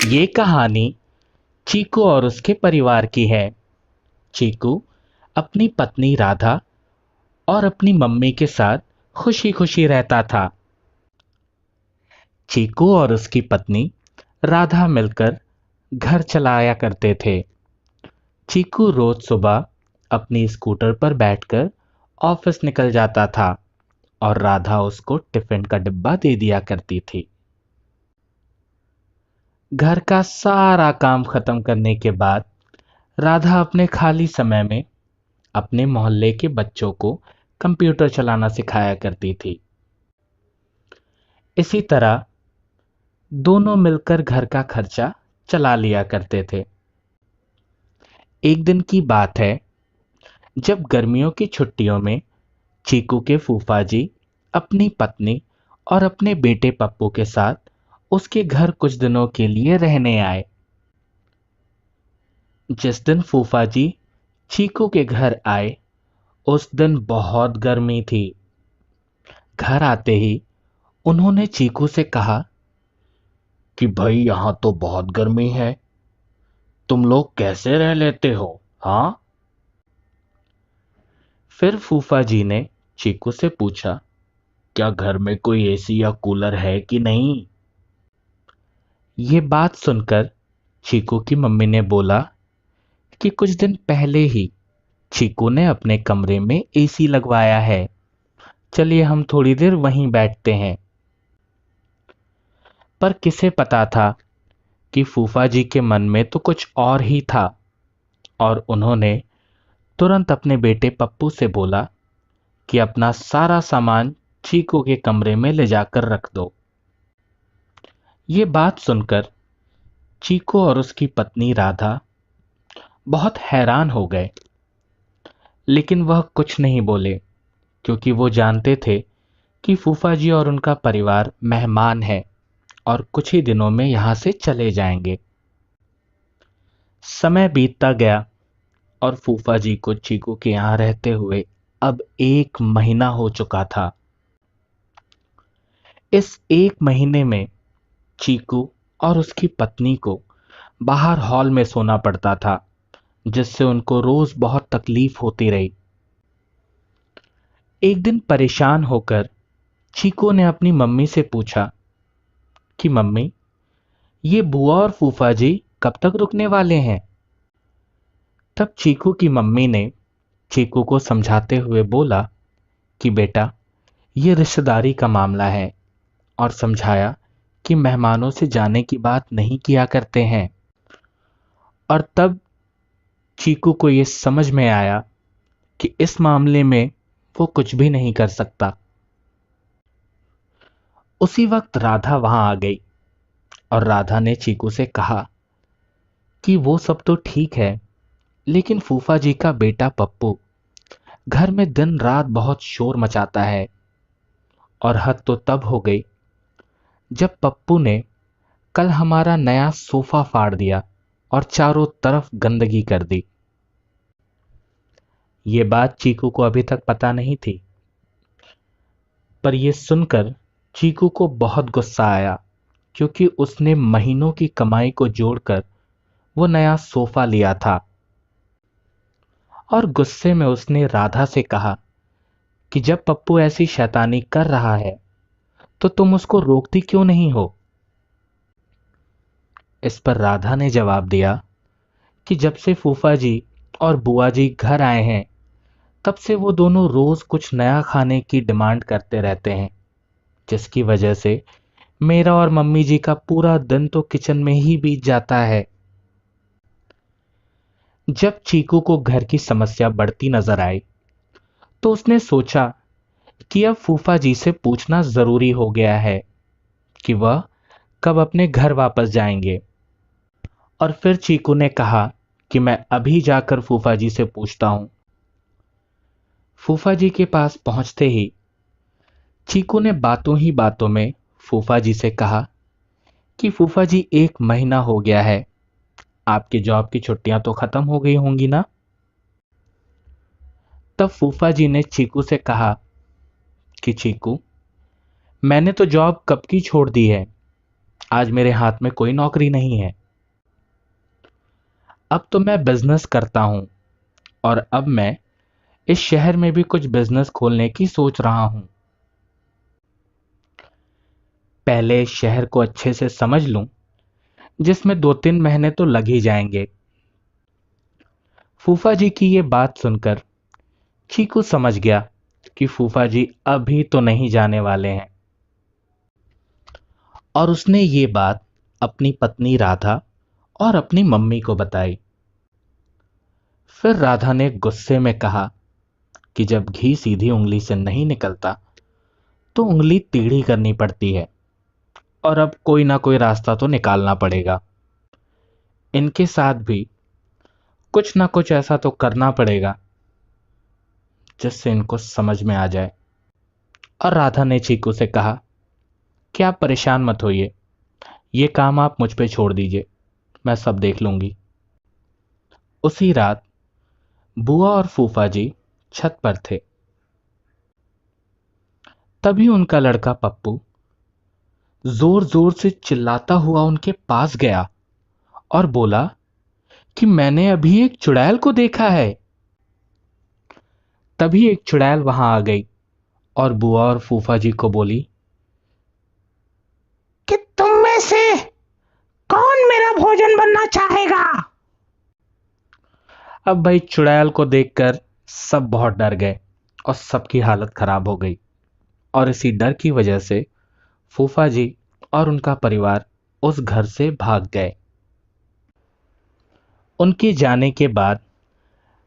ये कहानी चीकू और उसके परिवार की है। चीकू अपनी पत्नी राधा और अपनी मम्मी के साथ खुशी खुशी रहता था। चीकू और उसकी पत्नी राधा मिलकर घर चलाया करते थे। चीकू रोज सुबह अपनी स्कूटर पर बैठकर ऑफिस निकल जाता था और राधा उसको टिफिन का डिब्बा दे दिया करती थी। घर का सारा काम खत्म करने के बाद राधा अपने खाली समय में अपने मोहल्ले के बच्चों को कंप्यूटर चलाना सिखाया करती थी। इसी तरह दोनों मिलकर घर का खर्चा चला लिया करते थे। एक दिन की बात है, जब गर्मियों की छुट्टियों में चीकू के फूफा जी अपनी पत्नी और अपने बेटे पप्पू के साथ उसके घर कुछ दिनों के लिए रहने आए। जिस दिन फूफा जी चीकू के घर आए, उस दिन बहुत गर्मी थी। घर आते ही उन्होंने चीकू से कहा कि भाई यहां तो बहुत गर्मी है, तुम लोग कैसे रह लेते हो? हाँ। फिर फूफा जी ने चीकू से पूछा, क्या घर में कोई एसी या कूलर है कि नहीं? ये बात सुनकर चीकू की मम्मी ने बोला कि कुछ दिन पहले ही चीकू ने अपने कमरे में एसी लगवाया है, चलिए हम थोड़ी देर वहीं बैठते हैं। पर किसे पता था कि फूफा जी के मन में तो कुछ और ही था और उन्होंने तुरंत अपने बेटे पप्पू से बोला कि अपना सारा सामान चीकू के कमरे में ले जाकर रख दो। ये बात सुनकर चीकू और उसकी पत्नी राधा बहुत हैरान हो गए, लेकिन वह कुछ नहीं बोले क्योंकि वो जानते थे कि फूफा जी और उनका परिवार मेहमान है और कुछ ही दिनों में यहां से चले जाएंगे। समय बीतता गया और फूफा जी को चीकू के यहां रहते हुए अब 1 महीना हो चुका था। इस 1 महीने में चीकू और उसकी पत्नी को बाहर हॉल में सोना पड़ता था, जिससे उनको रोज बहुत तकलीफ होती रही। एक दिन परेशान होकर चीकू ने अपनी मम्मी से पूछा कि मम्मी, ये बुआ और फूफा जी कब तक रुकने वाले हैं? तब चीकू की मम्मी ने चीकू को समझाते हुए बोला कि बेटा, ये रिश्तेदारी का मामला है, और समझाया कि मेहमानों से जाने की बात नहीं किया करते हैं। और तब चीकू को ये समझ में आया कि इस मामले में वो कुछ भी नहीं कर सकता। उसी वक्त राधा वहां आ गई और राधा ने चीकू से कहा कि वो सब तो ठीक है, लेकिन फूफा जी का बेटा पप्पू घर में दिन रात बहुत शोर मचाता है। और हद तो तब हो गई जब पप्पू ने कल हमारा नया सोफा फाड़ दिया और चारों तरफ गंदगी कर दी। ये बात चीकू को अभी तक पता नहीं थी, पर यह सुनकर चीकू को बहुत गुस्सा आया क्योंकि उसने महीनों की कमाई को जोड़कर वो नया सोफा लिया था। और गुस्से में उसने राधा से कहा कि जब पप्पू ऐसी शैतानी कर रहा है तो तुम उसको रोकती क्यों नहीं हो? इस पर राधा ने जवाब दिया कि जब से फूफा जी और बुआ जी घर आए हैं, तब से वो दोनों रोज कुछ नया खाने की डिमांड करते रहते हैं, जिसकी वजह से मेरा और मम्मी जी का पूरा दिन तो किचन में ही बीत जाता है। जब चीकू को घर की समस्या बढ़ती नजर आई, तो उसने सोचा कि अब फूफा जी से पूछना जरूरी हो गया है कि वह कब अपने घर वापस जाएंगे। और फिर चीकू ने कहा कि मैं अभी जाकर फूफा जी से पूछता हूं। फूफा जी के पास पहुंचते ही चीकू ने बातों ही बातों में फूफा जी से कहा कि फूफा जी 1 महीना हो गया है, आपकी जॉब की छुट्टियां तो खत्म हो गई होंगी ना? तब फूफा जी ने चीकू से कहा कि चीकू, मैंने तो जॉब कब की छोड़ दी है, आज मेरे हाथ में कोई नौकरी नहीं है। अब तो मैं बिजनेस करता हूं और अब मैं इस शहर में भी कुछ बिजनेस खोलने की सोच रहा हूं। पहले इस शहर को अच्छे से समझ लूं, जिसमें 2-3 महीने तो लग ही जाएंगे। फूफा जी की ये बात सुनकर चीकू समझ गया कि फूफा जी अभी तो नहीं जाने वाले हैं, और उसने ये बात अपनी पत्नी राधा और अपनी मम्मी को बताई। फिर राधा ने गुस्से में कहा कि जब घी सीधी उंगली से नहीं निकलता तो उंगली टेढ़ी करनी पड़ती है, और अब कोई ना कोई रास्ता तो निकालना पड़ेगा। इनके साथ भी कुछ ना कुछ ऐसा तो करना पड़ेगा जिससे इनको समझ में आ जाए। और राधा ने चीकू से कहा कि आप परेशान मत होइए, ये काम आप मुझ पे छोड़ दीजिए, मैं सब देख लूंगी। उसी रात बुआ और फूफा जी छत पर थे। तभी उनका लड़का पप्पू जोर जोर से चिल्लाता हुआ उनके पास गया और बोला कि मैंने अभी एक चुड़ैल को देखा है। तभी एक चुड़ैल वहां आ गई और बुआ और फूफा जी को बोली कि तुम में से कौन मेरा भोजन बनना चाहेगा। अब भाई चुड़ैल को देखकर सब बहुत डर गए और सबकी हालत खराब हो गई, और इसी डर की वजह से फूफा जी और उनका परिवार उस घर से भाग गए। उनके जाने के बाद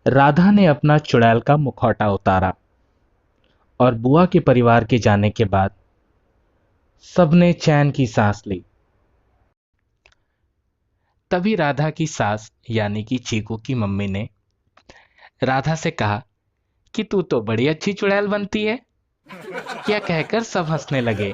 राधा ने अपना चुड़ैल का मुखौटा उतारा, और बुआ के परिवार के जाने के बाद सबने चैन की सांस ली। तभी राधा की सास यानी कि चीकू की मम्मी ने राधा से कहा कि तू तो बड़ी अच्छी चुड़ैल बनती है। यह कहकर सब हंसने लगे